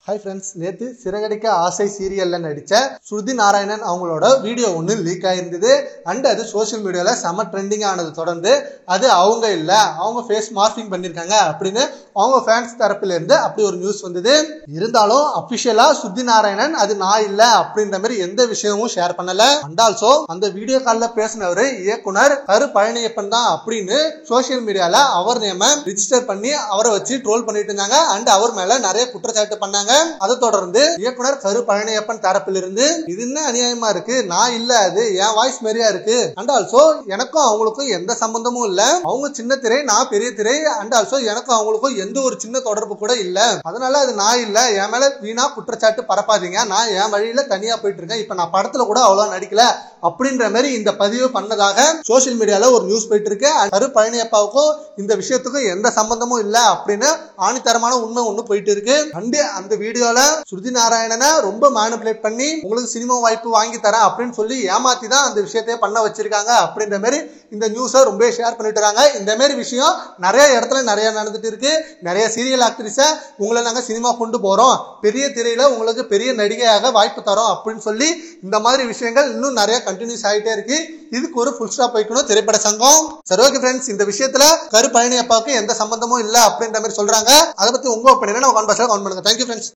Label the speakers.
Speaker 1: Hi friends, நேற்று சிறகடிக்க ஆசை சீரியலில் நடித்த ஸ்ருதி நாராயணன் அவங்களோட வீடியோ ஒன்று லீக் ஆகிருந்தது. அண்ட் அது சோஷியல் மீடியாவில் செம ட்ரெண்டிங் ஆனது. தொடர்ந்து அது அவங்க இல்லை, அவங்க ஃபேஸ் மார்ஃபிங் பண்ணியிருக்காங்க அப்படின்னு அவங்க ஃபேன்ஸ் தரப்பிலிருந்து அப்படி ஒரு நியூஸ் வந்தது. இருந்தாலும் அஃபிஷியலாக ஸ்ருதி நாராயணன் அது நான் இல்லை அப்படின்ற மாதிரி எந்த விஷயமும் ஷேர் பண்ணலை. அண்ட் ஆல்சோ அந்த வீடியோ காலில் பேசினவர் இயக்குனர் கரு பழனியப்பன் தான் அப்படின்னு சோஷியல் மீடியாவில் அவர் நேம ரிஜிஸ்டர் பண்ணி அவரை வச்சு ட்ரோல் பண்ணிட்டு இருந்தாங்க. அண்ட் அவர் மேல நிறைய குற்றச்சாட்டு பண்ணாங்க. அதை தொடர்ந்து இயக்குனர் கரு பழனியப்பன் தரப்பிலிருந்து இது என்ன அநியாயமா இருக்கு, நான் இல்ல, அது என் வாய்ஸ் மாதிரியா இருக்கு, அண்ட் ஆல்சோ எனக்கும் அவங்களுக்கும் எந்த சம்பந்தமும் இல்ல, அவங்க சின்ன திரை நான் பெரிய திரை, அண்ட் ஆல்சோ எனக்கும் அவங்களுக்கும் எந்த ஒரு சின்ன தொடர்பு கூட இல்ல, அதனால அது நான் இல்ல, என் மேல வீணா குற்றச்சாட்டு பரப்பாதீங்க, நான் என் வழியில தனியா போயிட்டு இருக்கேன், இப்ப நான் படத்துல கூட அவ்வளவு நடிக்கல அப்படின்ற மாதிரி இந்த பதிவு பண்ணதாக சோசியல் மீடியால ஒரு நியூஸ் போயிட்டு இருக்கு. கரு பழனியப்பாவுக்கும் இந்த விஷயத்துக்கும் எந்த சம்பந்தமும் இல்ல அப்படின்னு ஆணித்தரமான உண்மை ஒண்ணு போயிட்டு இருக்கு. அண்ட் அந்த வீடியோல ஸ்ருதி நாராயணனை ரொம்ப மேனிபுலேட் பண்ணி உங்களுக்கு சினிமா வாய்ப்பு வாங்கி தரேன் அப்படின்னு சொல்லி ஏமாத்தி தான் அந்த விஷயத்தையே பண்ண வச்சிருக்காங்க அப்படின்ற மாதிரி இந்த நியூஸை ரொம்ப ஷேர் பண்ணிட்டு இருக்காங்க. இந்த மாதிரி விஷயம் நிறைய இடத்துல நிறைய நடந்துட்டு இருக்கு. நிறைய சீரியல் ஆக்ட்ரஸை உங்களை நாங்க சினிமா கொண்டு போறோம், பெரிய திரையில உங்களுக்கு பெரிய நடிகையாக வாய்ப்பு தரோம் அப்படின்னு சொல்லி இந்த மாதிரி விஷயங்கள் இன்னும் நிறைய கண்டினியூஸ் ஆகிட்டே இருக்கு. இதுக்கு ஒரு ஃபுல் ஸ்டாப் வைக்கணும் திரைப்பட சங்கம். சரி, ஓகே ஃப்ரெண்ட்ஸ், இந்த விஷயத்துல கரு பழனியப்பாவுக்கு எந்த சம்பந்தமும் இல்ல அப்படின்ற மாதிரி சொல்றாங்க. அதை பத்தி உங்க ஒப்பீனியனை கமெண்ட் பாக்ஸ்ல கமெண்ட் பண்ணுங்க. Thank you friends.